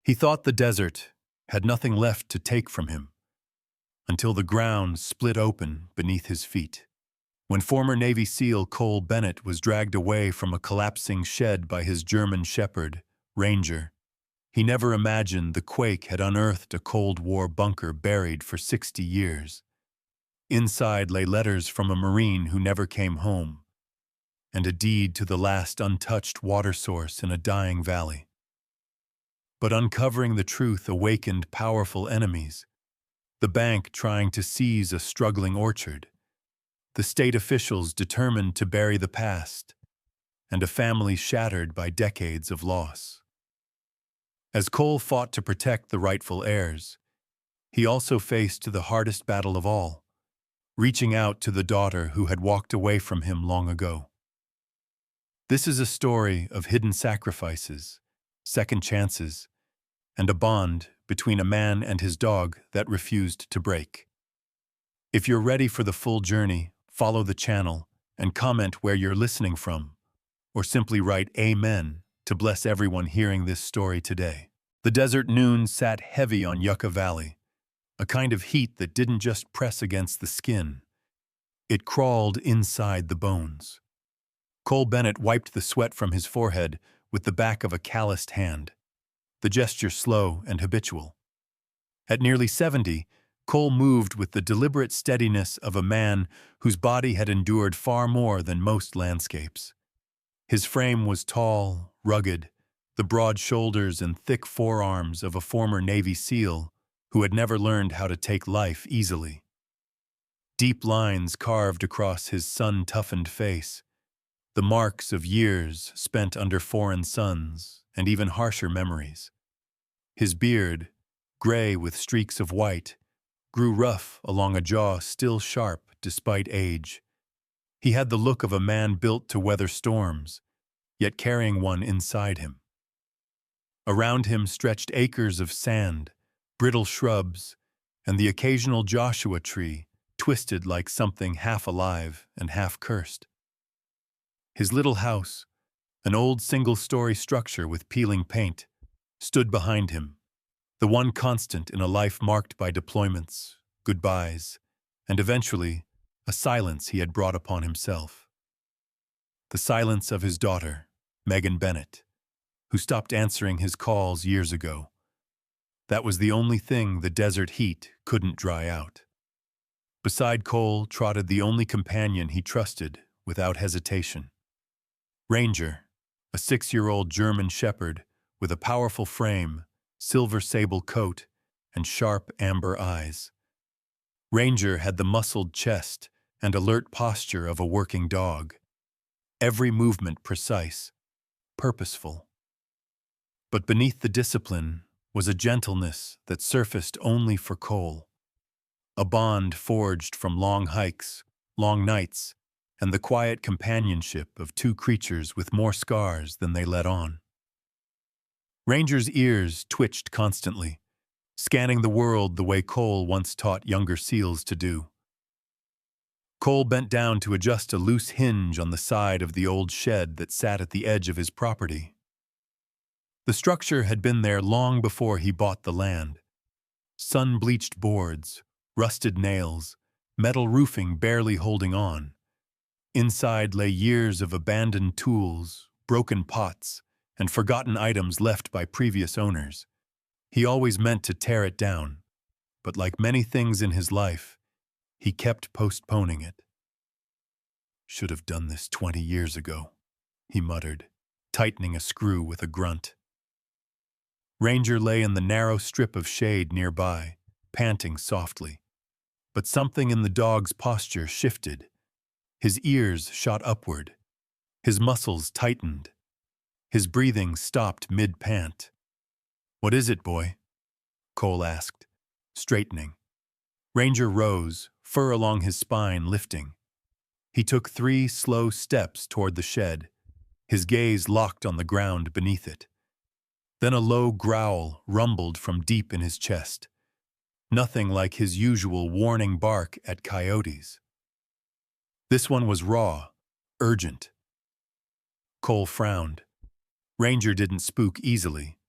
He thought the desert had nothing left to take from him until the ground split open beneath his feet. When former Navy SEAL Cole Bennett was dragged away from a collapsing shed by his German shepherd, Ranger, he never imagined the quake had unearthed a Cold War bunker buried for 60 years. Inside lay letters from a Marine who never came home, and a deed to the last untouched water source in a dying valley. But uncovering the truth awakened powerful enemies. The bank trying to seize a struggling orchard, the state officials determined to bury the past, and a family shattered by decades of loss. As Cole fought to protect the rightful heirs, he also faced the hardest battle of all, reaching out to the daughter who had walked away from him long ago. This is a story of hidden sacrifices, second chances, and a bond between a man and his dog that refused to break. If you're ready for the full journey, follow the channel and comment where you're listening from, or simply write Amen to bless everyone hearing this story today. The desert noon sat heavy on Yucca Valley, a kind of heat that didn't just press against the skin. It crawled inside the bones. Cole Bennett wiped the sweat from his forehead with the back of a calloused hand, the gesture slow and habitual. At nearly 70, Cole moved with the deliberate steadiness of a man whose body had endured far more than most landscapes. His frame was tall, rugged, the broad shoulders and thick forearms of a former Navy SEAL who had never learned how to take life easily. Deep lines carved across his sun-toughened face, the marks of years spent under foreign suns and even harsher memories. His beard, gray with streaks of white, grew rough along a jaw still sharp despite age. He had the look of a man built to weather storms, yet carrying one inside him. Around him stretched acres of sand, brittle shrubs, and the occasional Joshua tree, twisted like something half alive and half cursed. His little house, an old single-story structure with peeling paint, stood behind him, the one constant in a life marked by deployments, goodbyes, and eventually a silence he had brought upon himself. The silence of his daughter, Megan Bennett, who stopped answering his calls years ago. That was the only thing the desert heat couldn't dry out. Beside Cole trotted the only companion he trusted without hesitation. Ranger, a 6-year-old German shepherd with a powerful frame, silver sable coat, and sharp amber eyes. Ranger had the muscled chest and alert posture of a working dog, every movement precise, purposeful. But beneath the discipline was a gentleness that surfaced only for Cole, a bond forged from long hikes, long nights, and the quiet companionship of two creatures with more scars than they let on. Ranger's ears twitched constantly, scanning the world the way Cole once taught younger SEALs to do. Cole bent down to adjust a loose hinge on the side of the old shed that sat at the edge of his property. The structure had been there long before he bought the land. Sun-bleached boards, rusted nails, metal roofing barely holding on. Inside lay years of abandoned tools, broken pots, and forgotten items left by previous owners. He always meant to tear it down, but like many things in his life, he kept postponing it. "Should have done this 20 years ago," he muttered, tightening a screw with a grunt. Ranger lay in the narrow strip of shade nearby, panting softly. But something in the dog's posture shifted. His ears shot upward. His muscles tightened. His breathing stopped mid-pant. "What is it, boy?" Cole asked, straightening. Ranger rose, fur along his spine lifting. He took 3 slow steps toward the shed, his gaze locked on the ground beneath it. Then a low growl rumbled from deep in his chest, nothing like his usual warning bark at coyotes. This one was raw, urgent. Cole frowned. Ranger didn't spook easily.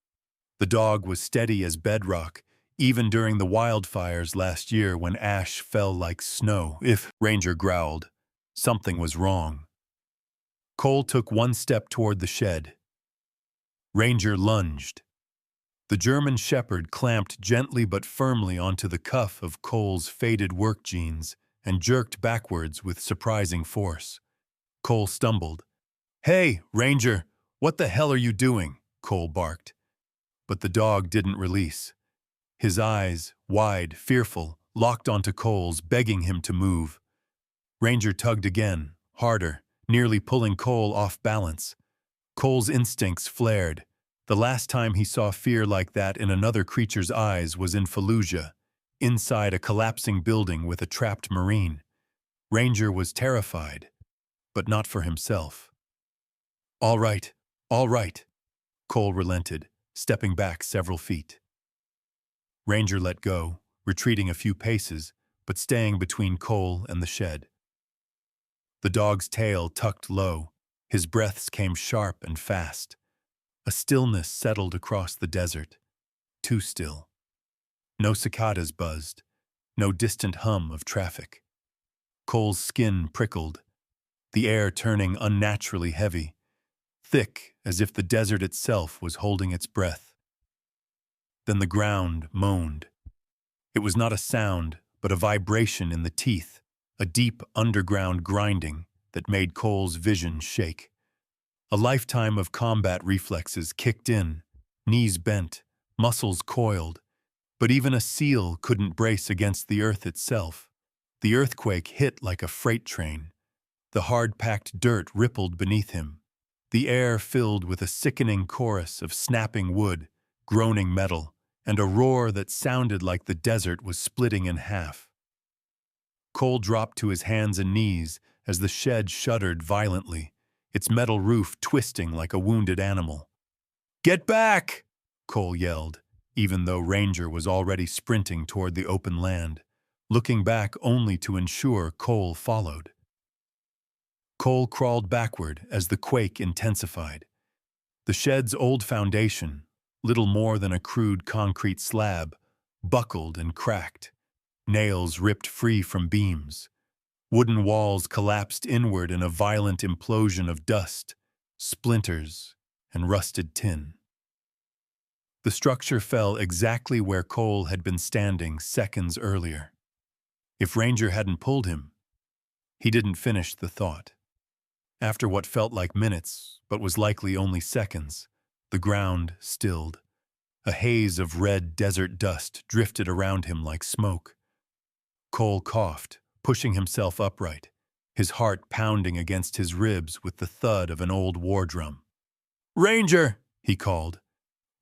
The dog was steady as bedrock, even during the wildfires last year when ash fell like snow. If Ranger growled, something was wrong. Cole took one step toward the shed. Ranger lunged. The German shepherd clamped gently but firmly onto the cuff of Cole's faded work jeans and jerked backwards with surprising force. Cole stumbled. "Hey, Ranger, what the hell are you doing?" Cole barked. But the dog didn't release. His eyes, wide, fearful, locked onto Cole's, begging him to move. Ranger tugged again, harder, nearly pulling Cole off balance. Cole's instincts flared. The last time he saw fear like that in another creature's eyes was in Fallujah, inside a collapsing building with a trapped Marine. Ranger was terrified, but not for himself. All right, Cole relented, stepping back several feet. Ranger let go, retreating a few paces, but staying between Cole and the shed. The dog's tail tucked low, his breaths came sharp and fast. A stillness settled across the desert, too still. No cicadas buzzed, no distant hum of traffic. Cole's skin prickled, the air turning unnaturally heavy, thick as if the desert itself was holding its breath. Then the ground moaned. It was not a sound, but a vibration in the teeth, a deep underground grinding that made Cole's vision shake. A lifetime of combat reflexes kicked in, knees bent, muscles coiled, but even a SEAL couldn't brace against the earth itself. The earthquake hit like a freight train. The hard-packed dirt rippled beneath him. The air filled with a sickening chorus of snapping wood, groaning metal, and a roar that sounded like the desert was splitting in half. Cole dropped to his hands and knees as the shed shuddered violently, its metal roof twisting like a wounded animal. "Get back!" Cole yelled, even though Ranger was already sprinting toward the open land, looking back only to ensure Cole followed. Cole crawled backward as the quake intensified. The shed's old foundation, little more than a crude concrete slab, buckled and cracked. Nails ripped free from beams. Wooden walls collapsed inward in a violent implosion of dust, splinters, and rusted tin. The structure fell exactly where Cole had been standing seconds earlier. If Ranger hadn't pulled him, he didn't finish the thought. After what felt like minutes, but was likely only seconds, the ground stilled. A haze of red desert dust drifted around him like smoke. Cole coughed, pushing himself upright, his heart pounding against his ribs with the thud of an old war drum. "Ranger!" he called.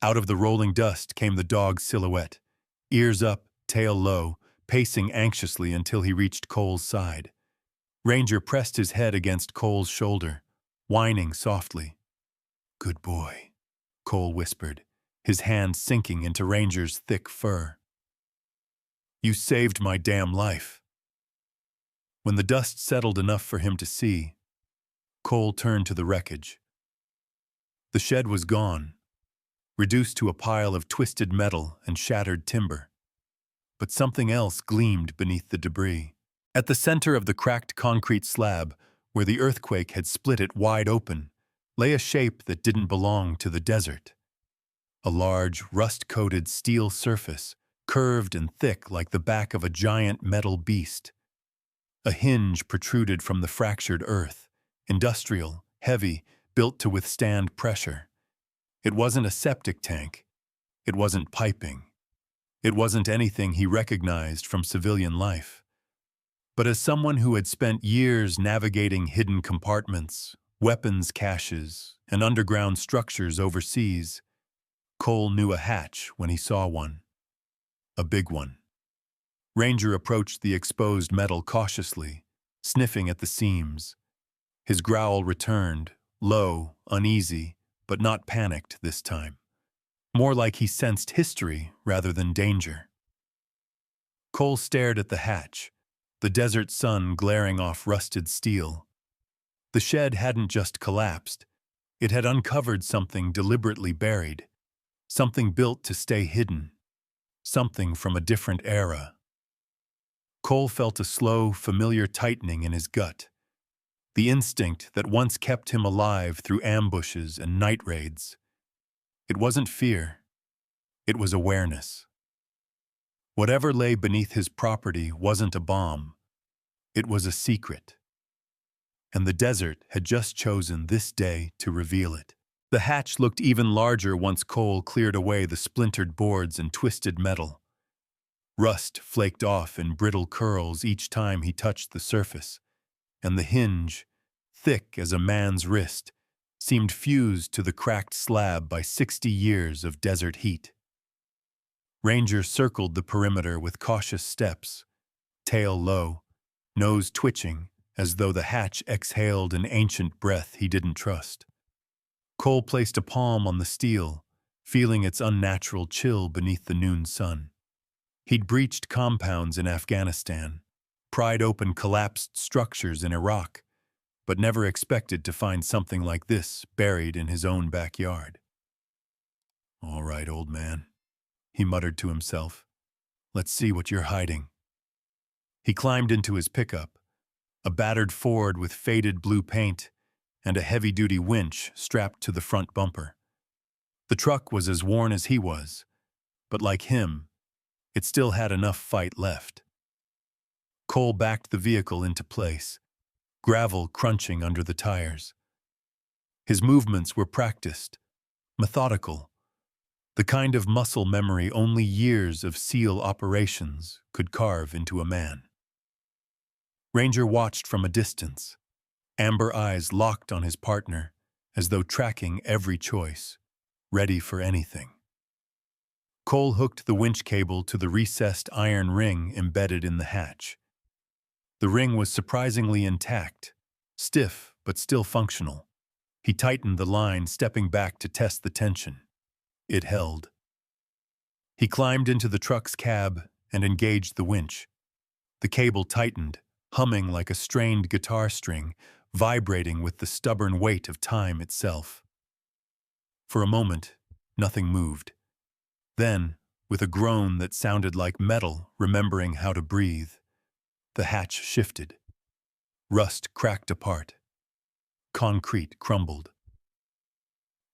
Out of the rolling dust came the dog's silhouette, ears up, tail low, pacing anxiously until he reached Cole's side. Ranger pressed his head against Cole's shoulder, whining softly. "Good boy," Cole whispered, his hand sinking into Ranger's thick fur. "You saved my damn life." When the dust settled enough for him to see, Cole turned to the wreckage. The shed was gone, reduced to a pile of twisted metal and shattered timber. But something else gleamed beneath the debris. At the center of the cracked concrete slab, where the earthquake had split it wide open, lay a shape that didn't belong to the desert. A large, rust-coated steel surface, curved and thick like the back of a giant metal beast. A hinge protruded from the fractured earth, industrial, heavy, built to withstand pressure. It wasn't a septic tank. It wasn't piping. It wasn't anything he recognized from civilian life. But as someone who had spent years navigating hidden compartments, weapons caches, and underground structures overseas, Cole knew a hatch when he saw one. A big one. Ranger approached the exposed metal cautiously, sniffing at the seams. His growl returned, low, uneasy, but not panicked this time. More like he sensed history rather than danger. Cole stared at the hatch, the desert sun glaring off rusted steel. The shed hadn't just collapsed. It had uncovered something deliberately buried. something built to stay hidden, something from a different era. Cole felt a slow, familiar tightening in his gut, the instinct that once kept him alive through ambushes and night raids. It wasn't fear, it was awareness. Whatever lay beneath his property wasn't a bomb, it was a secret. And the desert had just chosen this day to reveal it. The hatch looked even larger once Cole cleared away the splintered boards and twisted metal. Rust flaked off in brittle curls each time he touched the surface, and the hinge, thick as a man's wrist, seemed fused to the cracked slab by 60 years of desert heat. Ranger circled the perimeter with cautious steps, tail low, nose twitching as though the hatch exhaled an ancient breath he didn't trust. Cole placed a palm on the steel, feeling its unnatural chill beneath the noon sun. He'd breached compounds in Afghanistan, pried open collapsed structures in Iraq, but never expected to find something like this buried in his own backyard. "All right, old man," he muttered to himself. "Let's see what you're hiding." He climbed into his pickup, a battered Ford with faded blue paint and a heavy-duty winch strapped to the front bumper. The truck was as worn as he was, but like him, it still had enough fight left. Cole backed the vehicle into place, gravel crunching under the tires. His movements were practiced, methodical, the kind of muscle memory only years of SEAL operations could carve into a man. Ranger watched from a distance, amber eyes locked on his partner, as though tracking every choice, ready for anything. Cole hooked the winch cable to the recessed iron ring embedded in the hatch. The ring was surprisingly intact, stiff but still functional. He tightened the line, stepping back to test the tension. It held. He climbed into the truck's cab and engaged the winch. The cable tightened, humming like a strained guitar string, vibrating with the stubborn weight of time itself. For a moment, nothing moved. Then, with a groan that sounded like metal remembering how to breathe, the hatch shifted. Rust cracked apart. Concrete crumbled.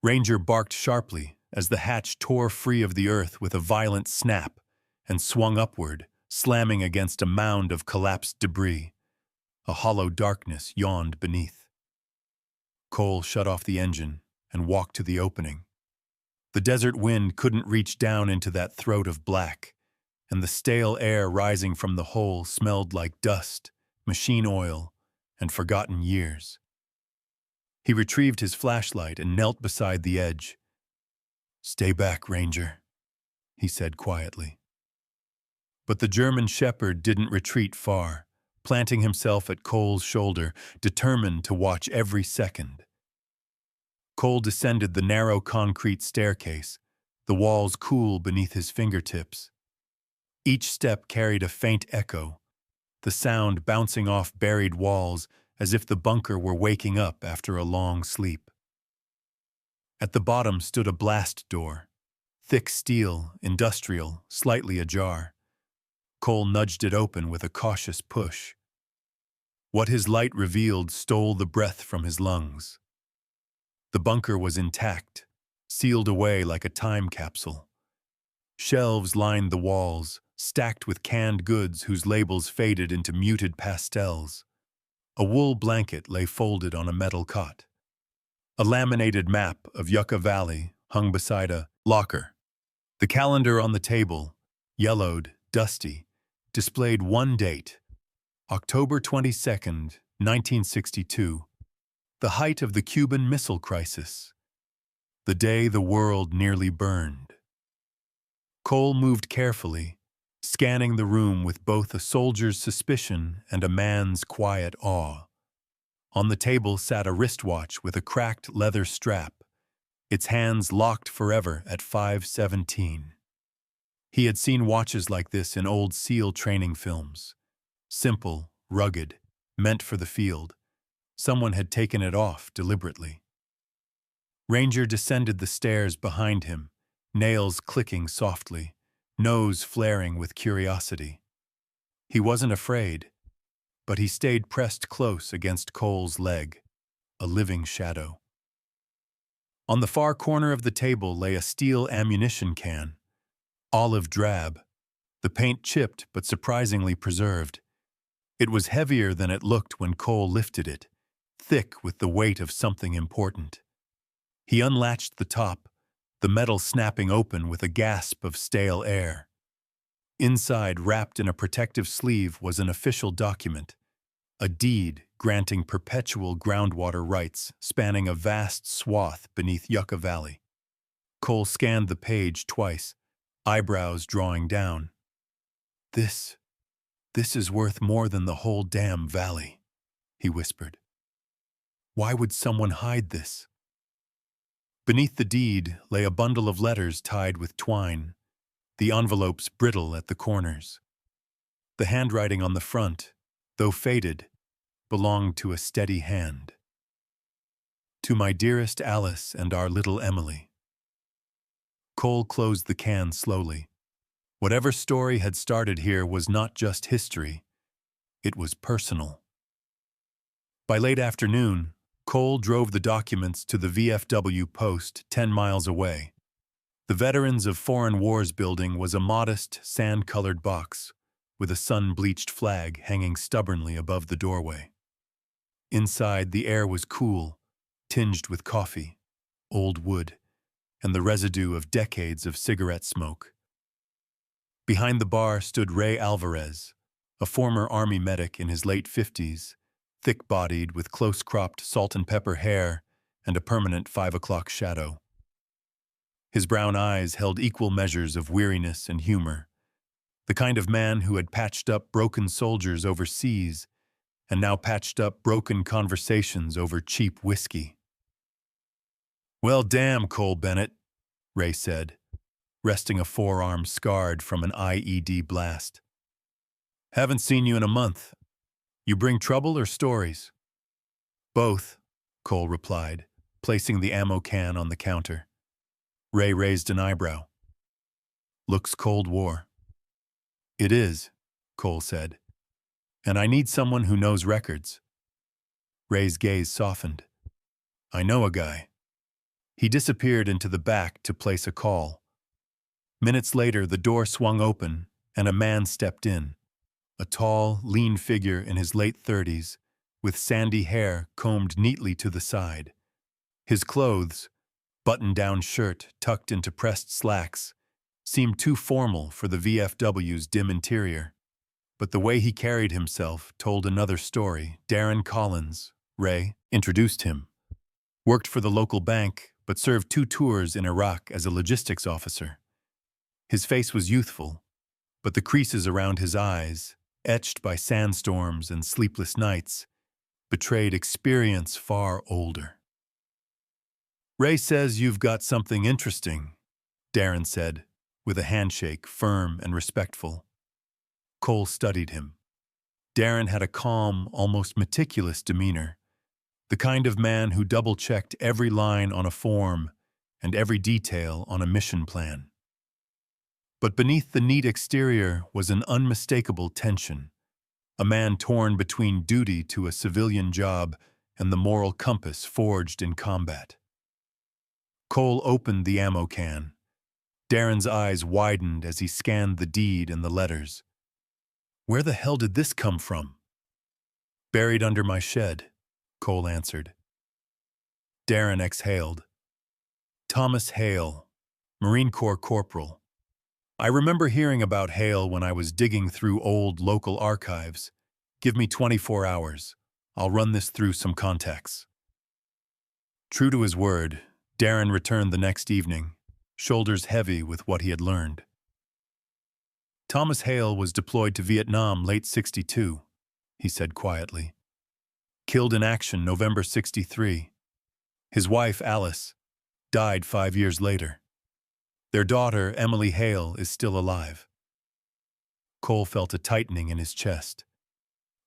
Ranger barked sharply as the hatch tore free of the earth with a violent snap and swung upward, slamming against a mound of collapsed debris. A hollow darkness yawned beneath. Cole shut off the engine and walked to the opening. The desert wind couldn't reach down into that throat of black, and the stale air rising from the hole smelled like dust, machine oil, and forgotten years. He retrieved his flashlight and knelt beside the edge. "Stay back, Ranger," he said quietly. But the German shepherd didn't retreat far, planting himself at Cole's shoulder, determined to watch every second. Cole descended the narrow concrete staircase, the walls cool beneath his fingertips. Each step carried a faint echo, the sound bouncing off buried walls as if the bunker were waking up after a long sleep. At the bottom stood a blast door, thick steel, industrial, slightly ajar. Cole nudged it open with a cautious push. What his light revealed stole the breath from his lungs. The bunker was intact, sealed away like a time capsule. Shelves lined the walls, stacked with canned goods whose labels faded into muted pastels. A wool blanket lay folded on a metal cot. A laminated map of Yucca Valley hung beside a locker. The calendar on the table, yellowed, dusty, displayed one date, October 22nd, 1962, the height of the Cuban Missile Crisis, the day the world nearly burned. Cole moved carefully, scanning the room with both a soldier's suspicion and a man's quiet awe. On the table sat a wristwatch with a cracked leather strap, its hands locked forever at 5:17. He had seen watches like this in old SEAL training films. Simple, rugged, meant for the field. Someone had taken it off deliberately. Ranger descended the stairs behind him, nails clicking softly, nose flaring with curiosity. He wasn't afraid, but he stayed pressed close against Cole's leg, a living shadow. On the far corner of the table lay a steel ammunition can, olive drab, the paint chipped but surprisingly preserved. It was heavier than it looked when Cole lifted it, thick with the weight of something important. He unlatched the top, the metal snapping open with a gasp of stale air. Inside, wrapped in a protective sleeve, was an official document, a deed granting perpetual groundwater rights spanning a vast swath beneath Yucca Valley. Cole scanned the page twice, eyebrows drawing down. This is worth more than the whole damn valley, he whispered. Why would someone hide this? Beneath the deed lay a bundle of letters tied with twine, the envelopes brittle at the corners. The handwriting on the front, though faded, belonged to a steady hand. To my dearest Alice and our little Emily. Cole closed the can slowly. Whatever story had started here was not just history, it was personal. By late afternoon, Cole drove the documents to the VFW post 10 miles away. The Veterans of Foreign Wars building was a modest, sand-colored box, with a sun-bleached flag hanging stubbornly above the doorway. Inside, the air was cool, tinged with coffee, old wood, and the residue of decades of cigarette smoke. Behind the bar stood Ray Alvarez, a former Army medic in his late 50s, thick-bodied with close-cropped salt-and-pepper hair and a permanent 5 o'clock shadow. His brown eyes held equal measures of weariness and humor, the kind of man who had patched up broken soldiers overseas and now patched up broken conversations over cheap whiskey. "Well, damn, Cole Bennett," Ray said, resting a forearm scarred from an IED blast. "Haven't seen you in a month. You bring trouble or stories?" "Both," Cole replied, placing the ammo can on the counter. Ray raised an eyebrow. "Looks Cold War." "It is," Cole said. "And I need someone who knows records." Ray's gaze softened. "I know a guy." He disappeared into the back to place a call. Minutes later, the door swung open and a man stepped in. A tall, lean figure in his late 30s, with sandy hair combed neatly to the side. His clothes, button-down shirt tucked into pressed slacks, seemed too formal for the VFW's dim interior. But the way he carried himself told another story. Darren Collins, Ray, introduced him. Worked for the local bank, but served 2 tours in Iraq as a logistics officer. His face was youthful, but the creases around his eyes, etched by sandstorms and sleepless nights, betrayed experience far older. "Ray says you've got something interesting," Darren said, with a handshake firm and respectful. Cole studied him. Darren had a calm, almost meticulous demeanor, the kind of man who double-checked every line on a form and every detail on a mission plan. But beneath the neat exterior was an unmistakable tension, a man torn between duty to a civilian job and the moral compass forged in combat. Cole opened the ammo can. Darren's eyes widened as he scanned the deed and the letters. "Where the hell did this come from?" "Buried under my shed," Cole answered. Darren exhaled. "Thomas Hale, Marine Corps Corporal. I remember hearing about Hale when I was digging through old local archives. Give me 24 hours. I'll run this through some contacts." True to his word, Darren returned the next evening, shoulders heavy with what he had learned. "Thomas Hale was deployed to Vietnam late '62, he said quietly. "Killed in action November '63. His wife, Alice, died 5 years later. Their daughter, Emily Hale, is still alive." Cole felt a tightening in his chest.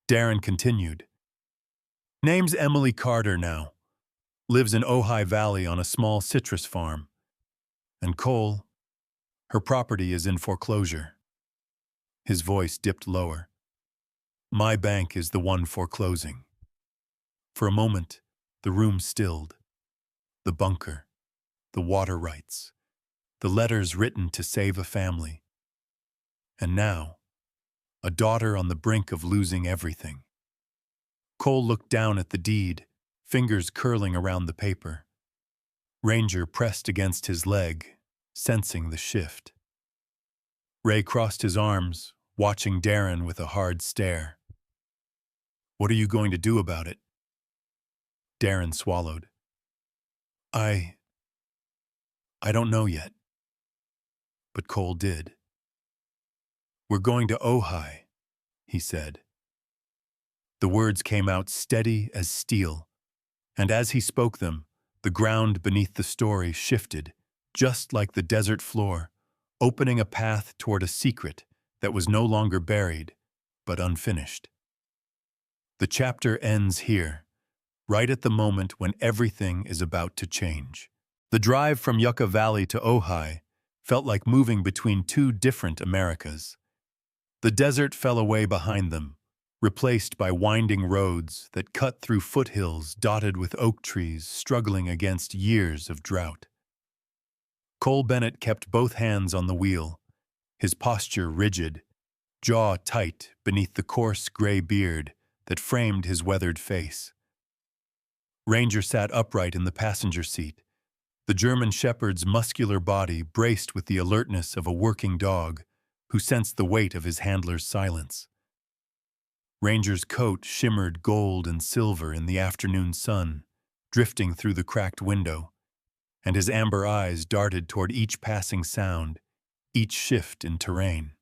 Darren continued. "Name's Emily Carter now. Lives in Ojai Valley on a small citrus farm. And Cole, Her property is in foreclosure. His voice dipped lower. My bank is the one foreclosing. For a moment, the room stilled. The bunker, the water rights, the letters written to save a family. And now, a daughter on the brink of losing everything. Cole looked down at the deed, fingers curling around the paper. Ranger pressed against his leg, sensing the shift. Ray crossed his arms, watching Darren with a hard stare. What are you going to do about it? Darren swallowed. I don't know yet. But Cole did. We're going to Ojai, he said. The words came out steady as steel, and as he spoke them, the ground beneath the story shifted, just like the desert floor, opening a path toward a secret that was no longer buried, but unfinished. The chapter ends here, right at the moment when everything is about to change. The drive from Yucca Valley to Ojai felt like moving between two different Americas. The desert fell away behind them, replaced by winding roads that cut through foothills dotted with oak trees struggling against years of drought. Cole Bennett kept both hands on the wheel, his posture rigid, jaw tight beneath the coarse gray beard that framed his weathered face. Ranger sat upright in the passenger seat, the German shepherd's muscular body braced with the alertness of a working dog who sensed the weight of his handler's silence. Ranger's coat shimmered gold and silver in the afternoon sun, drifting through the cracked window, and his amber eyes darted toward each passing sound, each shift in terrain.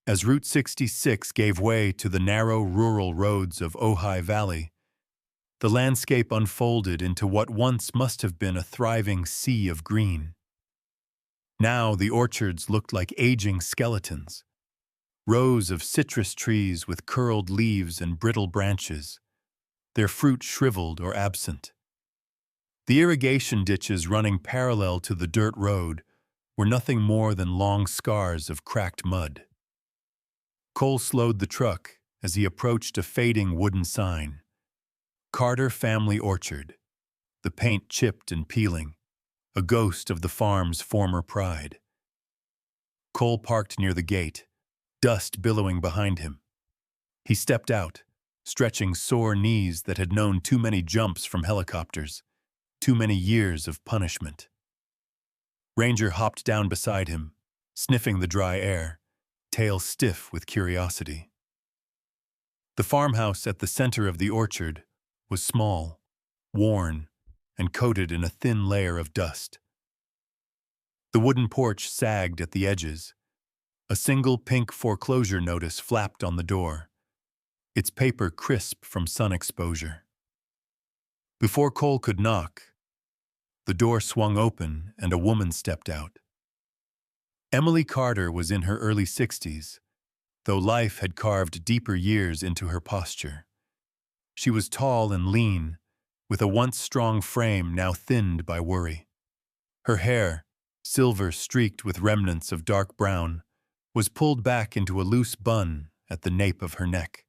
As Route 66 gave way to the narrow rural roads of Ojai Valley, the landscape unfolded into what once must have been a thriving sea of green. Now the orchards looked like aging skeletons, rows of citrus trees with curled leaves and brittle branches, their fruit shriveled or absent. The irrigation ditches running parallel to the dirt road were nothing more than long scars of cracked mud. Cole slowed the truck as he approached a fading wooden sign. Carter Family Orchard, the paint chipped and peeling, a ghost of the farm's former pride. Cole parked near the gate, dust billowing behind him. He stepped out, stretching sore knees that had known too many jumps from helicopters, too many years of punishment. Ranger hopped down beside him, sniffing the dry air, tail stiff with curiosity. The farmhouse at the center of the orchard was small, worn, and coated in a thin layer of dust. The wooden porch sagged at the edges. A single pink foreclosure notice flapped on the door, its paper crisp from sun exposure. Before Cole could knock, the door swung open and a woman stepped out. Emily Carter was in her early 60s, though life had carved deeper years into her posture. She was tall and lean, with a once strong frame now thinned by worry. Her hair, silver streaked with remnants of dark brown, was pulled back into a loose bun at the nape of her neck.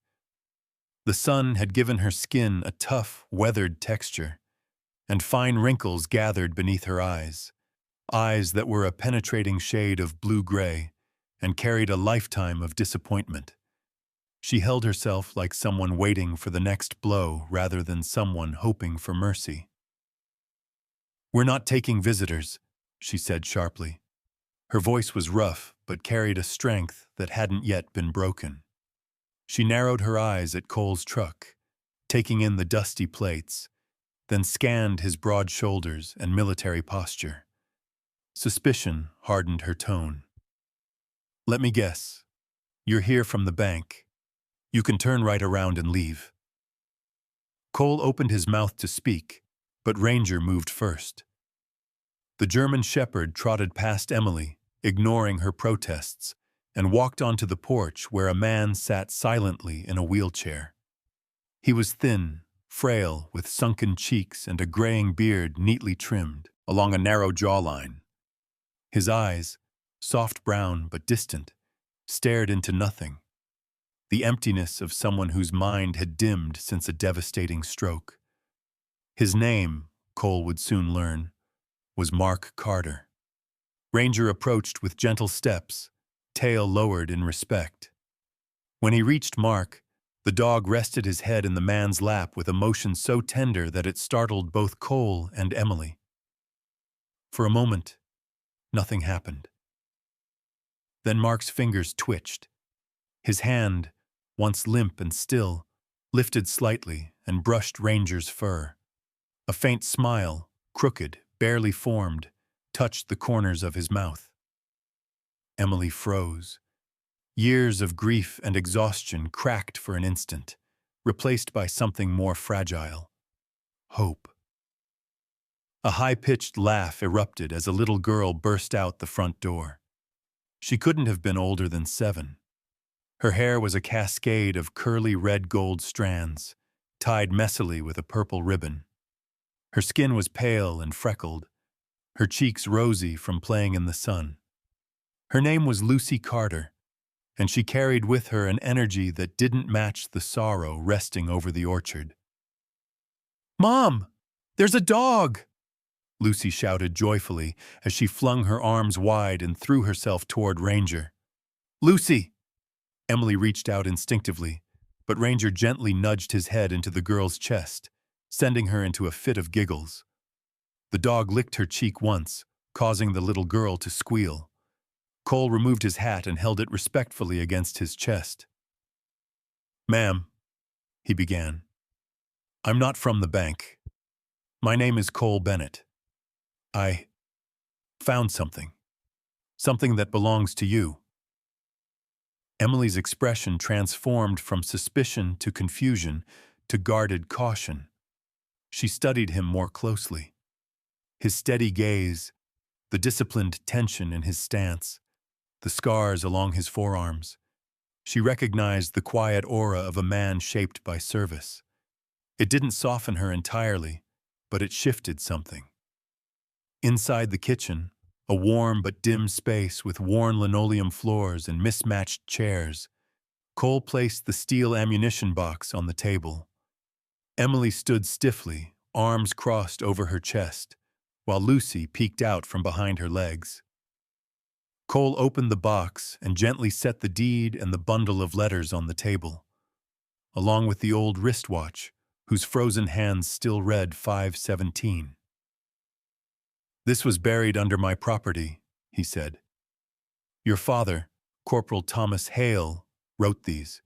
The sun had given her skin a tough, weathered texture, and fine wrinkles gathered beneath her eyes that were a penetrating shade of blue-gray and carried a lifetime of disappointment. She held herself like someone waiting for the next blow rather than someone hoping for mercy. "We're not taking visitors," she said sharply. Her voice was rough but carried a strength that hadn't yet been broken. She narrowed her eyes at Cole's truck, taking in the dusty plates, then scanned his broad shoulders and military posture. Suspicion hardened her tone. "Let me guess. You're here from the bank. You can turn right around and leave." Cole opened his mouth to speak, but Ranger moved first. The German shepherd trotted past Emily, ignoring her protests, and walked onto the porch where a man sat silently in a wheelchair. He was thin, frail, with sunken cheeks and a graying beard neatly trimmed along a narrow jawline. His eyes, soft brown but distant, stared into nothing, the emptiness of someone whose mind had dimmed since a devastating stroke. His name, Cole would soon learn, was Mark Carter. Ranger approached with gentle steps, tail lowered in respect. When he reached Mark, the dog rested his head in the man's lap with a motion so tender that it startled both Cole and Emily. For a moment, nothing happened. Then Mark's fingers twitched. His hand, once limp and still, lifted slightly and brushed Ranger's fur. A faint smile, crooked, barely formed, touched the corners of his mouth. Emily froze. Years of grief and exhaustion cracked for an instant, replaced by something more fragile. Hope. A high-pitched laugh erupted as a little girl burst out the front door. She couldn't have been older than 7. Her hair was a cascade of curly red-gold strands, tied messily with a purple ribbon. Her skin was pale and freckled, her cheeks rosy from playing in the sun. Her name was Lucy Carter, and she carried with her an energy that didn't match the sorrow resting over the orchard. "Mom, there's a dog!" Lucy shouted joyfully as she flung her arms wide and threw herself toward Ranger. "Lucy!" Emily reached out instinctively, but Ranger gently nudged his head into the girl's chest, sending her into a fit of giggles. The dog licked her cheek once, causing the little girl to squeal. Cole removed his hat and held it respectfully against his chest. "Ma'am," he began, "I'm not from the bank. My name is Cole Bennett. I found something. Something that belongs to you." Emily's expression transformed from suspicion to confusion to guarded caution. She studied him more closely. His steady gaze, the disciplined tension in his stance, the scars along his forearms. She recognized the quiet aura of a man shaped by service. It didn't soften her entirely, but it shifted something. Inside the kitchen, a warm but dim space with worn linoleum floors and mismatched chairs, Cole placed the steel ammunition box on the table. Emily stood stiffly, arms crossed over her chest, while Lucy peeked out from behind her legs. Cole opened the box and gently set the deed and the bundle of letters on the table, along with the old wristwatch, whose frozen hands still read 517. "This was buried under my property," he said. "Your father, Corporal Thomas Hale, wrote these."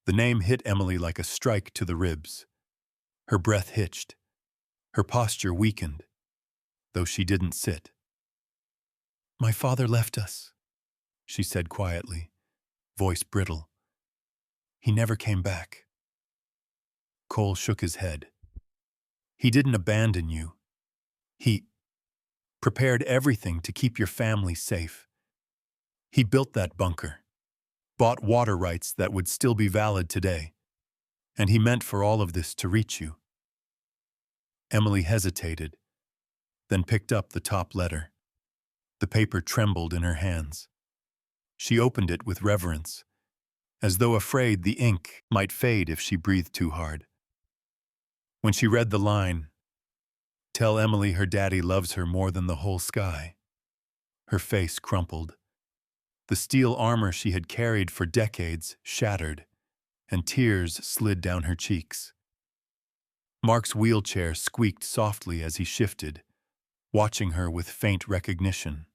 The name hit Emily like a strike to the ribs. Her breath hitched. Her posture weakened, though she didn't sit. "My father left us," she said quietly, voice brittle. "He never came back." Cole shook his head. "He didn't abandon you. He prepared everything to keep your family safe. He built that bunker, bought water rights that would still be valid today, and he meant for all of this to reach you." Emily hesitated, then picked up the top letter. The paper trembled in her hands. She opened it with reverence, as though afraid the ink might fade if she breathed too hard. When she read the line, "Tell Emily her daddy loves her more than the whole sky," her face crumpled. The steel armor she had carried for decades shattered, and tears slid down her cheeks. Mark's wheelchair squeaked softly as he shifted, watching her with faint recognition.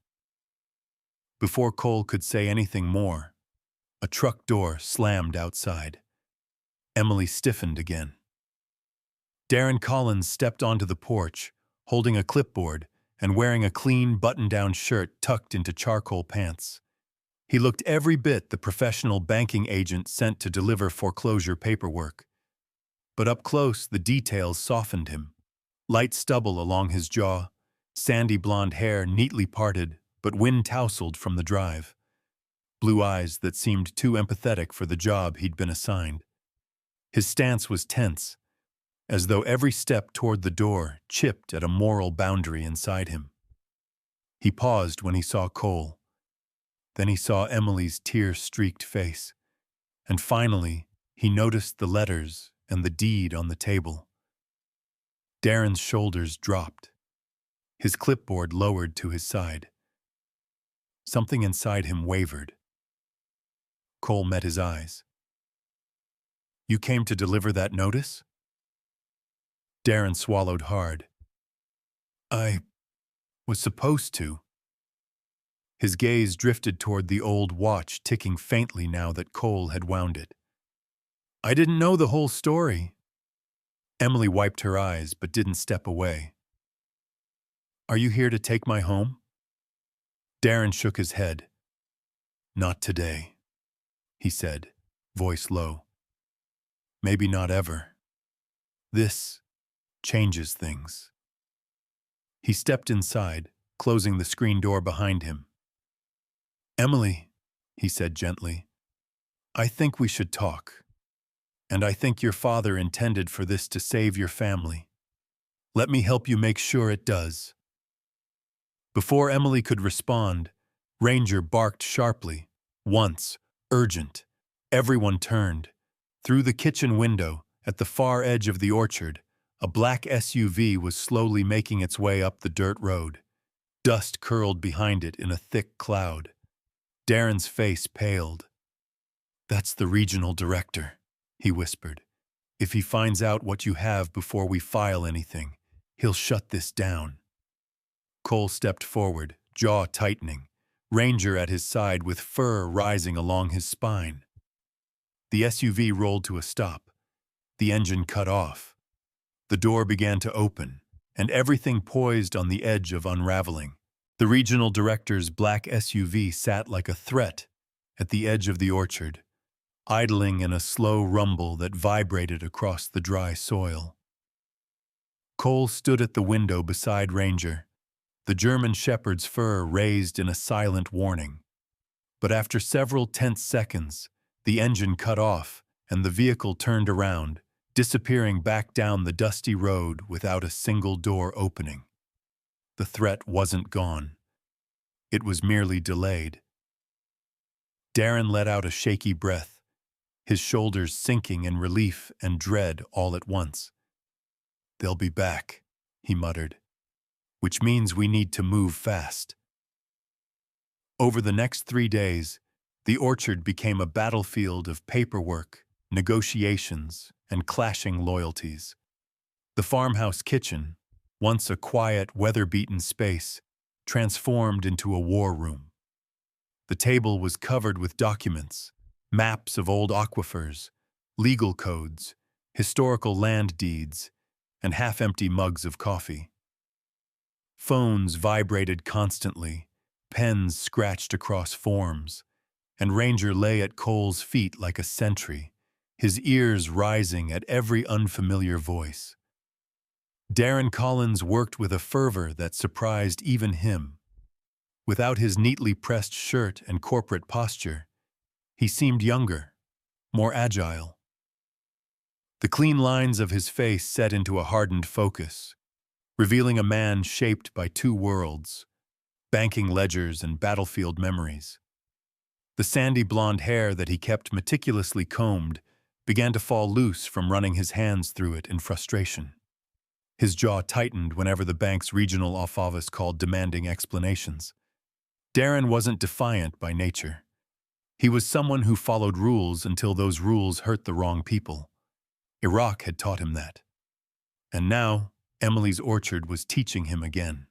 Before Cole could say anything more, a truck door slammed outside. Emily stiffened again. Darren Collins stepped onto the porch, holding a clipboard and wearing a clean button-down shirt tucked into charcoal pants. He looked every bit the professional banking agent sent to deliver foreclosure paperwork. But up close, the details softened him. Light stubble along his jaw, sandy blonde hair neatly parted but wind-tousled from the drive. Blue eyes that seemed too empathetic for the job he'd been assigned. His stance was tense, as though every step toward the door chipped at a moral boundary inside him. He paused when he saw Cole. Then he saw Emily's tear-streaked face. And finally, he noticed the letters and the deed on the table. Darren's shoulders dropped. His clipboard lowered to his side. Something inside him wavered. Cole met his eyes. "You came to deliver that notice?" Darren swallowed hard. "I was supposed to." His gaze drifted toward the old watch ticking faintly now that Cole had wound it. "I didn't know the whole story." Emily wiped her eyes but didn't step away. "Are you here to take my home?" Darren shook his head. "Not today," he said, voice low. "Maybe not ever. This changes things." He stepped inside, closing the screen door behind him. "Emily," he said gently, "I think we should talk. And I think your father intended for this to save your family. Let me help you make sure it does." Before Emily could respond, Ranger barked sharply, once, urgent. Everyone turned. Through the kitchen window, at the far edge of the orchard, a black SUV was slowly making its way up the dirt road. Dust curled behind it in a thick cloud. Darren's face paled. "That's the regional director," he whispered. "If he finds out what you have before we file anything, he'll shut this down." Cole stepped forward, jaw tightening, Ranger at his side with fur rising along his spine. The SUV rolled to a stop. The engine cut off. The door began to open, and everything poised on the edge of unraveling. The regional director's black SUV sat like a threat at the edge of the orchard, idling in a slow rumble that vibrated across the dry soil. Cole stood at the window beside Ranger, the German shepherd's fur raised in a silent warning. But after several tense seconds, the engine cut off and the vehicle turned around, disappearing back down the dusty road without a single door opening. The threat wasn't gone. It was merely delayed. Darren let out a shaky breath, his shoulders sinking in relief and dread all at once. "They'll be back," he muttered, "which means we need to move fast." Over the next 3 days, the orchard became a battlefield of paperwork, negotiations, and clashing loyalties. The farmhouse kitchen, once a quiet, weather-beaten space, transformed into a war room. The table was covered with documents, maps of old aquifers, legal codes, historical land deeds, and half-empty mugs of coffee. Phones vibrated constantly, pens scratched across forms, and Ranger lay at Cole's feet like a sentry, his ears rising at every unfamiliar voice. Darren Collins worked with a fervor that surprised even him. Without his neatly pressed shirt and corporate posture, he seemed younger, more agile. The clean lines of his face set into a hardened focus, revealing a man shaped by 2 worlds, banking ledgers and battlefield memories. The sandy blonde hair that he kept meticulously combed began to fall loose from running his hands through it in frustration. His jaw tightened whenever the bank's regional office called demanding explanations. Darren wasn't defiant by nature. He was someone who followed rules until those rules hurt the wrong people. Iraq had taught him that. And now, Emily's orchard was teaching him again.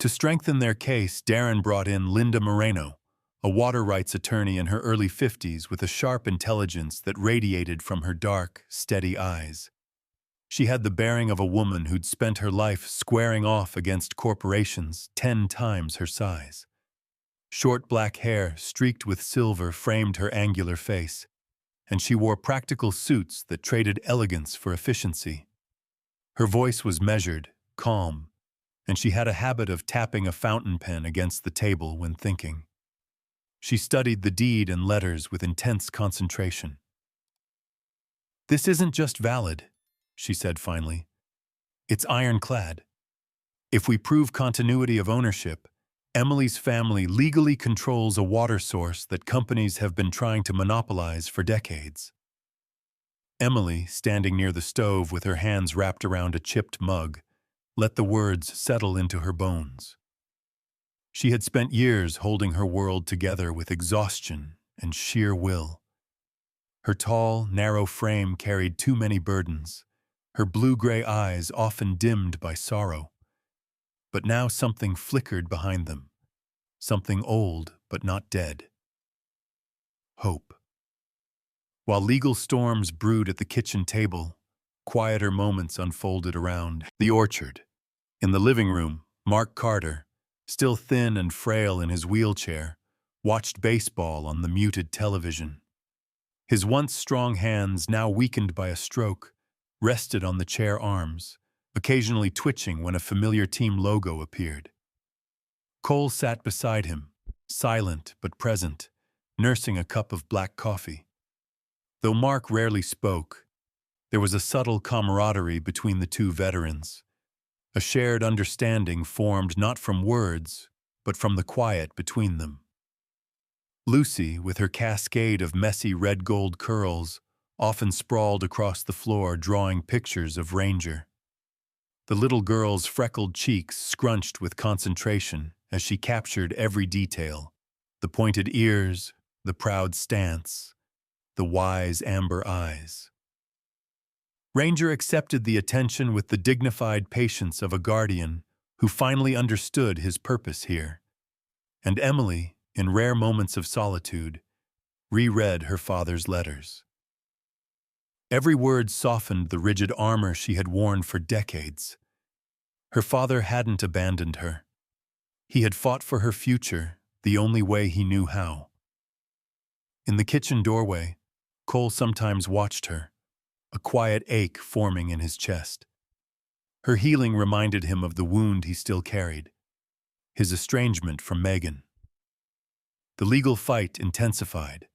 To strengthen their case, Darren brought in Linda Moreno, a water rights attorney in her early 50s with a sharp intelligence that radiated from her dark, steady eyes. She had the bearing of a woman who'd spent her life squaring off against corporations 10 times her size. Short black hair streaked with silver framed her angular face, and she wore practical suits that traded elegance for efficiency. Her voice was measured, calm, and she had a habit of tapping a fountain pen against the table when thinking. She studied the deed and letters with intense concentration. "This isn't just valid," she said finally. "It's ironclad. If we prove continuity of ownership, Emily's family legally controls a water source that companies have been trying to monopolize for decades. Emily, standing near the stove with her hands wrapped around a chipped mug, let the words settle into her bones. She had spent years holding her world together with exhaustion and sheer will. Her tall, narrow frame carried too many burdens, her blue-gray eyes often dimmed by sorrow. But now something flickered behind them, something old but not dead. Hope. While legal storms brewed at the kitchen table, quieter moments unfolded around the orchard. In the living room, Mark Carter, still thin and frail in his wheelchair, watched baseball on the muted television. His once strong hands, now weakened by a stroke, rested on the chair arms, occasionally twitching when a familiar team logo appeared. Cole sat beside him, silent but present, nursing a cup of black coffee. Though Mark rarely spoke, there was a subtle camaraderie between the two veterans, a shared understanding formed not from words, but from the quiet between them. Lucy, with her cascade of messy red-gold curls, often sprawled across the floor drawing pictures of Ranger. The little girl's freckled cheeks scrunched with concentration as she captured every detail: the pointed ears, the proud stance, the wise amber eyes. Ranger accepted the attention with the dignified patience of a guardian who finally understood his purpose here. And Emily, in rare moments of solitude, reread her father's letters. Every word softened the rigid armor she had worn for decades. Her father hadn't abandoned her. He had fought for her future the only way he knew how. In the kitchen doorway, Cole sometimes watched her, a quiet ache forming in his chest. Her healing reminded him of the wound he still carried, his estrangement from Megan. The legal fight intensified.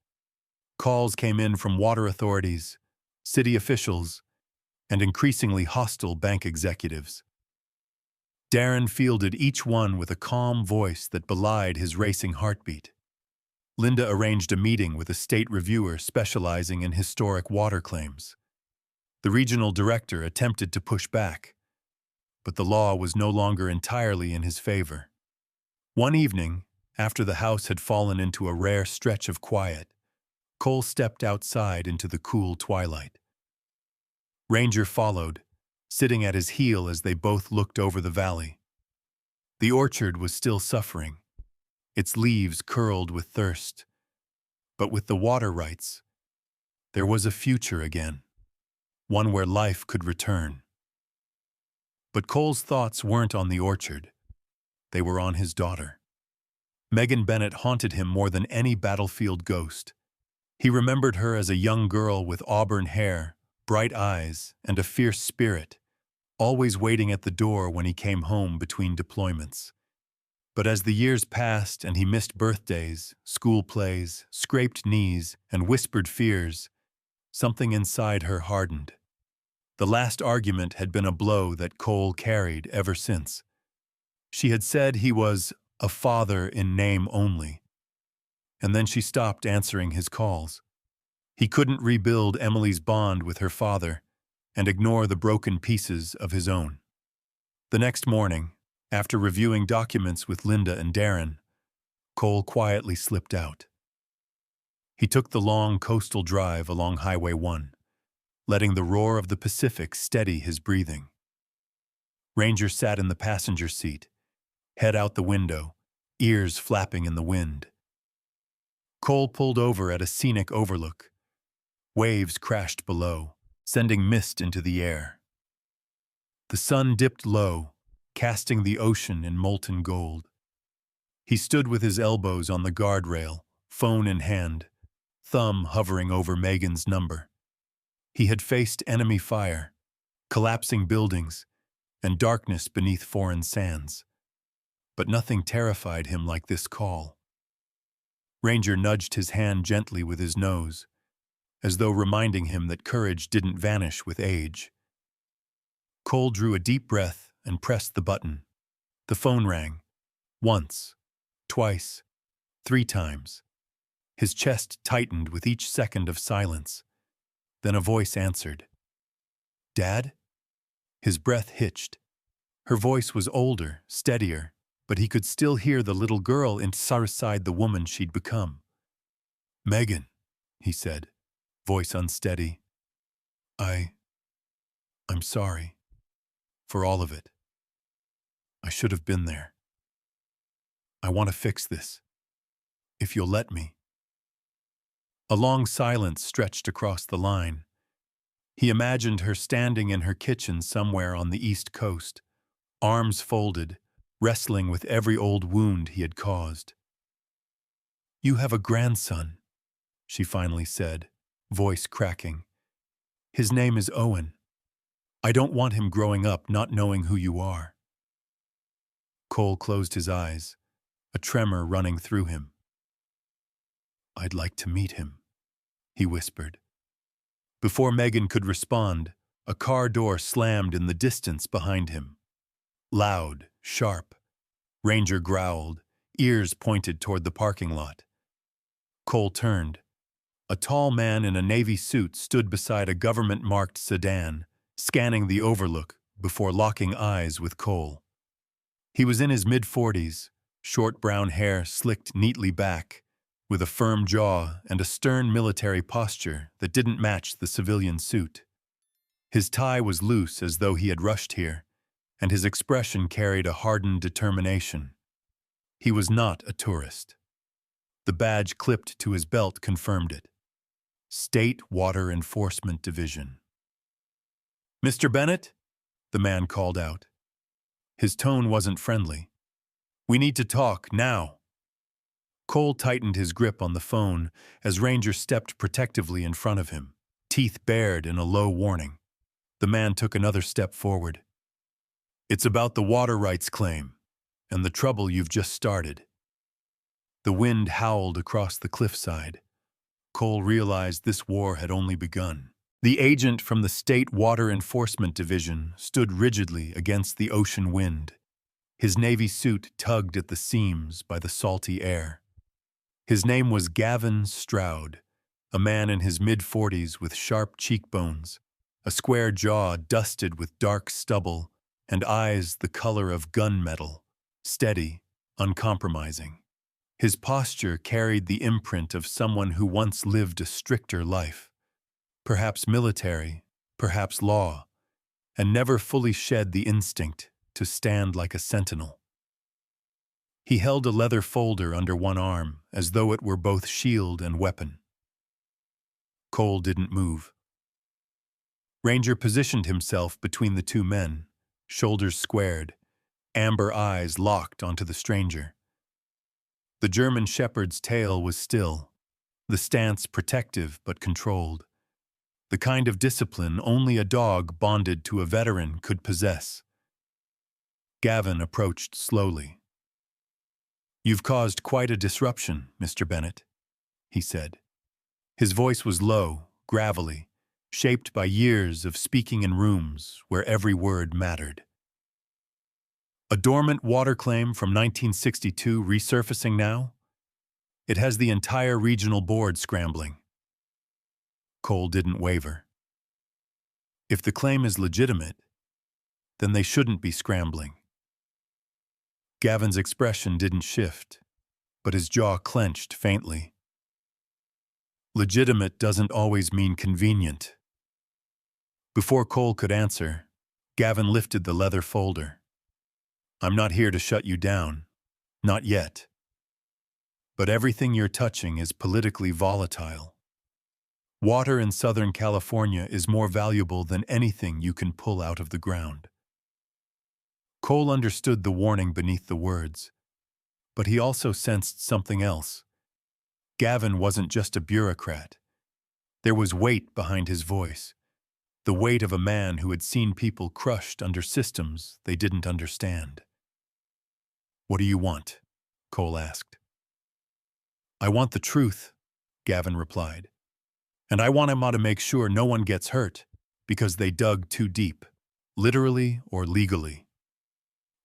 Calls came in from water authorities, city officials, and increasingly hostile bank executives. Darren fielded each one with a calm voice that belied his racing heartbeat. Linda arranged a meeting with a state reviewer specializing in historic water claims. The regional director attempted to push back, but the law was no longer entirely in his favor. One evening, after the house had fallen into a rare stretch of quiet, Cole stepped outside into the cool twilight. Ranger followed, sitting at his heel as they both looked over the valley. The orchard was still suffering, its leaves curled with thirst. But with the water rights, there was a future again, one where life could return. But Cole's thoughts weren't on the orchard. They were on his daughter. Megan Bennett haunted him more than any battlefield ghost. He remembered her as a young girl with auburn hair, bright eyes, and a fierce spirit, always waiting at the door when he came home between deployments. But as the years passed and he missed birthdays, school plays, scraped knees, and whispered fears, something inside her hardened. The last argument had been a blow that Cole carried ever since. She had said he was a father in name only, and then she stopped answering his calls. He couldn't rebuild Emily's bond with her father and ignore the broken pieces of his own. The next morning, after reviewing documents with Linda and Darren, Cole quietly slipped out. He took the long coastal drive along Highway 1, letting the roar of the Pacific steady his breathing. Ranger sat in the passenger seat, head out the window, ears flapping in the wind. Cole pulled over at a scenic overlook. Waves crashed below, sending mist into the air. The sun dipped low, casting the ocean in molten gold. He stood with his elbows on the guardrail, phone in hand, thumb hovering over Megan's number. He had faced enemy fire, collapsing buildings, and darkness beneath foreign sands. But nothing terrified him like this call. Ranger nudged his hand gently with his nose, as though reminding him that courage didn't vanish with age. Cole drew a deep breath and pressed the button, The phone rang. Once, twice, 3 times. His chest tightened with each second of silence. Then a voice answered. "Dad?" His breath hitched. Her voice was older, steadier, but he could still hear the little girl inside the woman she'd become. "Megan," he said, voice unsteady. I'm sorry. For all of it. I should have been there. I want to fix this. If you'll let me." A long silence stretched across the line. He imagined her standing in her kitchen somewhere on the East Coast, arms folded, wrestling with every old wound he had caused. "You have a grandson," she finally said, voice cracking. "His name is Owen. I don't want him growing up not knowing who you are." Cole closed his eyes, a tremor running through him. "I'd like to meet him," he whispered. Before Megan could respond, a car door slammed in the distance behind him. Loud, sharp. Ranger growled, ears pointed toward the parking lot. Cole turned. A tall man in a Navy suit stood beside a government-marked sedan, scanning the overlook before locking eyes with Cole. He was in his mid-40s, short brown hair slicked neatly back, with a firm jaw and a stern military posture that didn't match the civilian suit. His tie was loose as though he had rushed here, and his expression carried a hardened determination. He was not a tourist. The badge clipped to his belt confirmed it. State Water Enforcement Division. "Mr. Bennett?" the man called out. His tone wasn't friendly. "We need to talk, now." Cole tightened his grip on the phone as Ranger stepped protectively in front of him, teeth bared in a low warning. The man took another step forward. "It's about the water rights claim, and the trouble you've just started." The wind howled across the cliffside. Cole realized this war had only begun. The agent from the State Water Enforcement Division stood rigidly against the ocean wind. His Navy suit tugged at the seams by the salty air. His name was Gavin Stroud, a man in his mid-40s with sharp cheekbones, a square jaw dusted with dark stubble, and eyes the color of gunmetal, steady, uncompromising. His posture carried the imprint of someone who once lived a stricter life, perhaps military, perhaps law, and never fully shed the instinct to stand like a sentinel. He held a leather folder under one arm, as though it were both shield and weapon. Cole didn't move. Ranger positioned himself between the two men, shoulders squared, amber eyes locked onto the stranger. The German shepherd's tail was still, the stance protective but controlled, the kind of discipline only a dog bonded to a veteran could possess. Gavin approached slowly. "You've caused quite a disruption, Mr. Bennett," he said. His voice was low, gravelly, shaped by years of speaking in rooms where every word mattered. "A dormant water claim from 1962 resurfacing now? It has the entire regional board scrambling." Cole didn't waver. If the claim is legitimate, then they shouldn't be scrambling. Gavin's expression didn't shift, but his jaw clenched faintly. Legitimate doesn't always mean convenient. Before Cole could answer, Gavin lifted the leather folder. "I'm not here to shut you down. Not yet. But everything you're touching is politically volatile. Water in Southern California is more valuable than anything you can pull out of the ground." Cole understood the warning beneath the words, but he also sensed something else. Gavin wasn't just a bureaucrat. There was weight behind his voice, the weight of a man who had seen people crushed under systems they didn't understand. "What do you want?" Cole asked. "I want the truth," Gavin replied. "And I want him to make sure no one gets hurt because they dug too deep, literally or legally."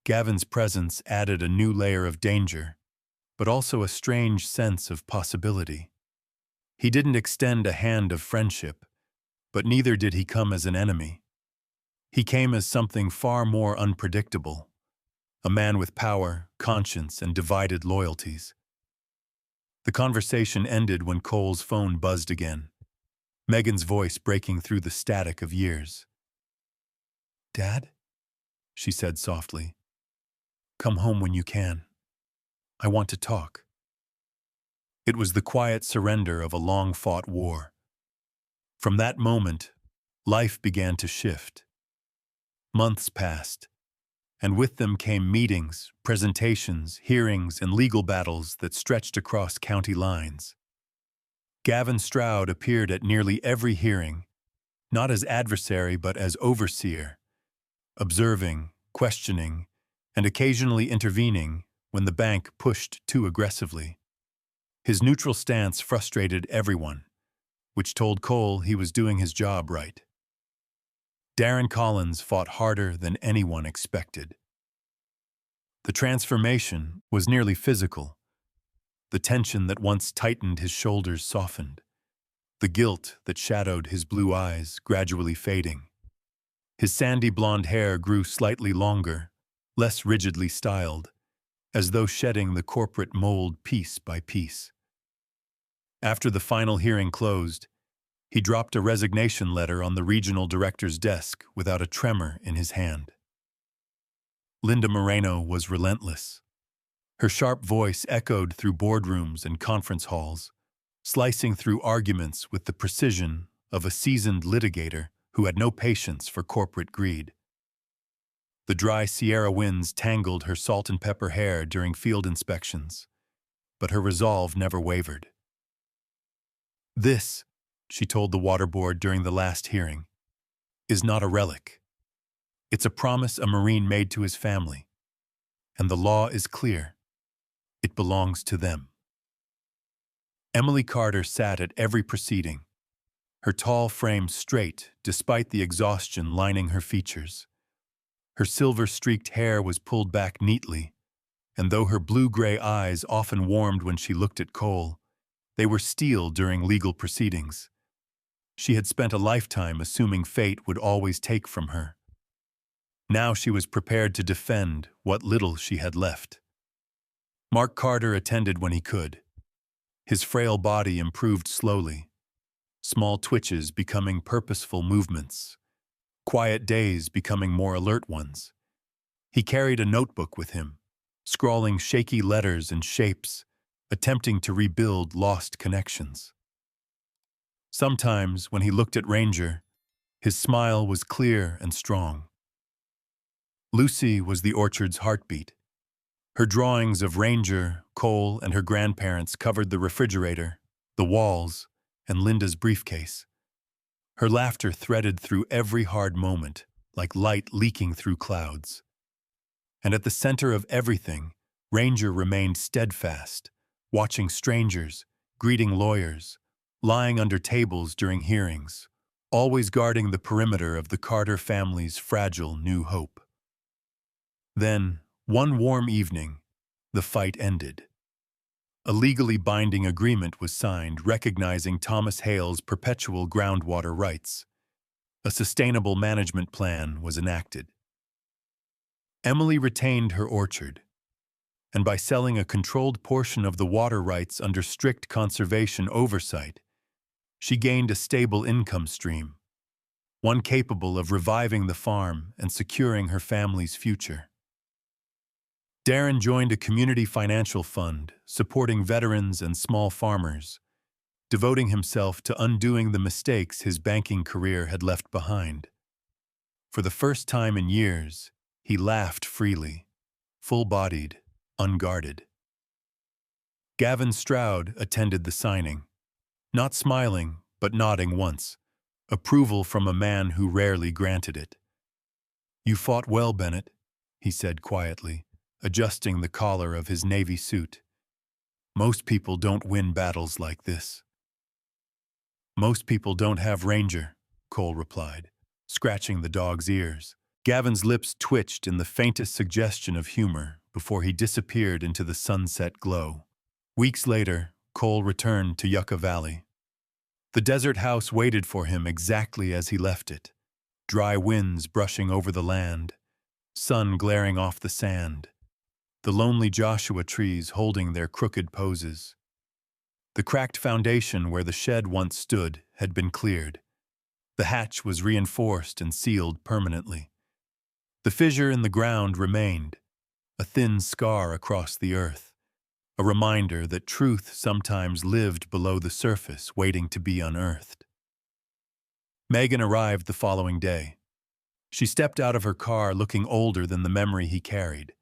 Gavin's presence added a new layer of danger, but also a strange sense of possibility. He didn't extend a hand of friendship, but neither did he come as an enemy. He came as something far more unpredictable, a man with power, conscience, and divided loyalties. The conversation ended when Cole's phone buzzed again, Megan's voice breaking through the static of years. "Dad?" she said softly. "Come home when you can. I want to talk." It was the quiet surrender of a long-fought war. From that moment, life began to shift. Months passed, and with them came meetings, presentations, hearings, and legal battles that stretched across county lines. Gavin Stroud appeared at nearly every hearing, not as adversary but as overseer, observing, questioning, and occasionally intervening when the bank pushed too aggressively. His neutral stance frustrated everyone, which told Cole he was doing his job right. Darren Collins fought harder than anyone expected. The transformation was nearly physical. The tension that once tightened his shoulders softened, the guilt that shadowed his blue eyes gradually fading. His sandy blonde hair grew slightly longer, less rigidly styled, as though shedding the corporate mold piece by piece. After the final hearing closed, he dropped a resignation letter on the regional director's desk without a tremor in his hand. Linda Moreno was relentless. Her sharp voice echoed through boardrooms and conference halls, slicing through arguments with the precision of a seasoned litigator who had no patience for corporate greed. The dry Sierra winds tangled her salt and pepper hair during field inspections, but her resolve never wavered. "This," she told the water board during the last hearing, "is not a relic. It's a promise a Marine made to his family, and the law is clear. It belongs to them." Emily Carter sat at every proceeding, her tall frame straight despite the exhaustion lining her features. Her silver-streaked hair was pulled back neatly, and though her blue-gray eyes often warmed when she looked at Cole, they were steel during legal proceedings. She had spent a lifetime assuming fate would always take from her. Now she was prepared to defend what little she had left. Mark Carter attended when he could. His frail body improved slowly, small twitches becoming purposeful movements, quiet days becoming more alert ones. He carried a notebook with him, scrawling shaky letters and shapes, attempting to rebuild lost connections. Sometimes, when he looked at Ranger, his smile was clear and strong. Lucy was the orchard's heartbeat. Her drawings of Ranger, Cole, and her grandparents covered the refrigerator, the walls, and Linda's briefcase. Her laughter threaded through every hard moment, like light leaking through clouds. And at the center of everything, Ranger remained steadfast, watching strangers, greeting lawyers, lying under tables during hearings, always guarding the perimeter of the Carter family's fragile new hope. Then, one warm evening, the fight ended. A legally binding agreement was signed recognizing Thomas Hale's perpetual groundwater rights. A sustainable management plan was enacted. Emily retained her orchard, and by selling a controlled portion of the water rights under strict conservation oversight, she gained a stable income stream, one capable of reviving the farm and securing her family's future. Darren joined a community financial fund supporting veterans and small farmers, devoting himself to undoing the mistakes his banking career had left behind. For the first time in years, he laughed freely, full-bodied, unguarded. Gavin Stroud attended the signing, not smiling but nodding once, approval from a man who rarely granted it. "You fought well, Bennett," he said quietly, adjusting the collar of his Navy suit. "Most people don't win battles like this." "Most people don't have Ranger," Cole replied, scratching the dog's ears. Gavin's lips twitched in the faintest suggestion of humor before he disappeared into the sunset glow. Weeks later, Cole returned to Yucca Valley. The desert house waited for him exactly as he left it. Dry winds brushing over the land, sun glaring off the sand, the lonely Joshua trees holding their crooked poses. The cracked foundation where the shed once stood had been cleared. The hatch was reinforced and sealed permanently. The fissure in the ground remained, a thin scar across the earth, a reminder that truth sometimes lived below the surface waiting to be unearthed. Megan arrived the following day. She stepped out of her car looking older than the memory he carried.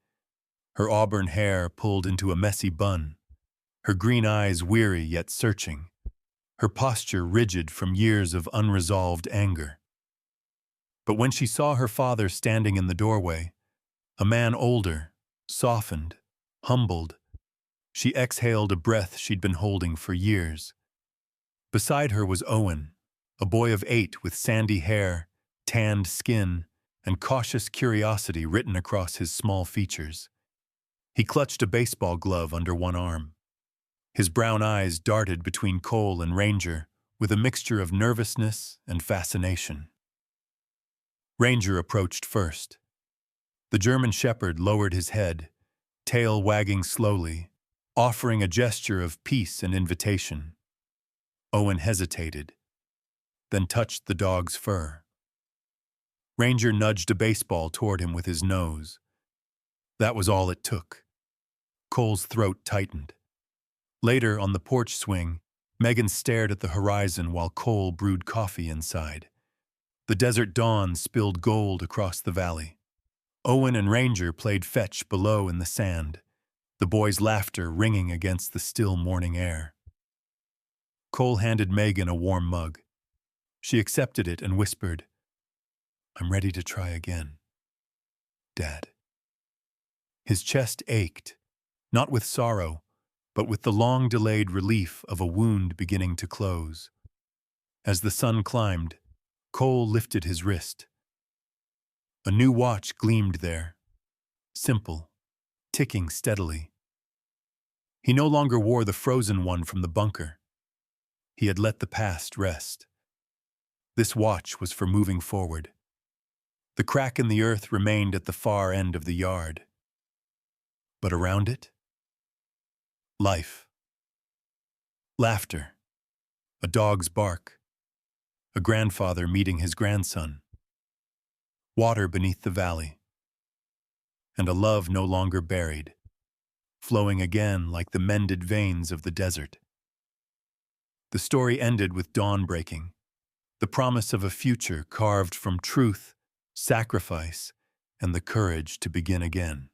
Her auburn hair pulled into a messy bun, her green eyes weary yet searching, her posture rigid from years of unresolved anger. But when she saw her father standing in the doorway, a man older, softened, humbled, she exhaled a breath she'd been holding for years. Beside her was Owen, a boy of 8 with sandy hair, tanned skin, and cautious curiosity written across his small features. He clutched a baseball glove under one arm. His brown eyes darted between Cole and Ranger with a mixture of nervousness and fascination. Ranger approached first. The German shepherd lowered his head, tail wagging slowly, offering a gesture of peace and invitation. Owen hesitated, then touched the dog's fur. Ranger nudged a baseball toward him with his nose. That was all it took. Cole's throat tightened. Later, on the porch swing, Megan stared at the horizon while Cole brewed coffee inside. The desert dawn spilled gold across the valley. Owen and Ranger played fetch below in the sand, the boys' laughter ringing against the still morning air. Cole handed Megan a warm mug. She accepted it and whispered, "I'm ready to try again, Dad." His chest ached, not with sorrow, but with the long-delayed relief of a wound beginning to close. As the sun climbed, Cole lifted his wrist. A new watch gleamed there, simple, ticking steadily. He no longer wore the frozen one from the bunker. He had let the past rest. This watch was for moving forward. The crack in the earth remained at the far end of the yard. But around it? Life. Laughter. A dog's bark. A grandfather meeting his grandson. Water beneath the valley. And a love no longer buried, flowing again like the mended veins of the desert. The story ended with dawn breaking, the promise of a future carved from truth, sacrifice, and the courage to begin again.